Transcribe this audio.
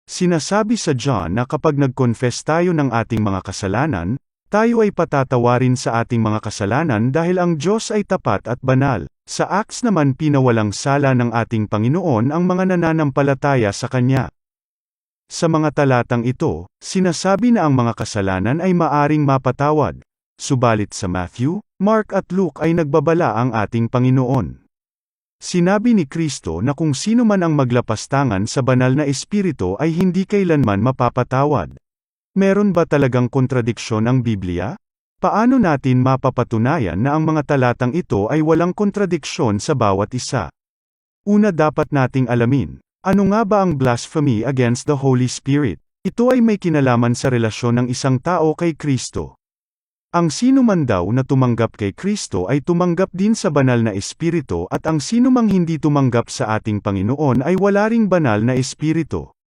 Sinasabi sa John na kapag nag-confess tayo ng ating mga kasalanan, tayo ay patatawarin sa ating mga kasalanan dahil ang Diyos ay tapat at banal. Sa Acts naman pinawalang sala ng ating Panginoon ang mga nananampalataya sa Kanya. Sa mga talatang ito, sinasabi na ang mga kasalanan ay maaring mapatawad. Subalit sa Matthew, Mark at Luke ay nagbabala ang ating Panginoon. Sinabi ni Kristo na kung sino man ang maglapastangan sa banal na espiritu ay hindi kailanman mapapatawad. Meron ba talagang kontradiksyon ang Biblia? Paano natin mapapatunayan na ang mga talatang ito ay walang kontradiksyon sa bawat isa? Una, dapat nating alamin, ano nga ba ang blasphemy against the Holy Spirit? Ito ay may kinalaman sa relasyon ng isang tao kay Kristo. Ang sino man daw na tumanggap kay Kristo ay tumanggap din sa banal na espiritu at ang sino mang hindi tumanggap sa ating Panginoon ay wala ring banal na espiritu.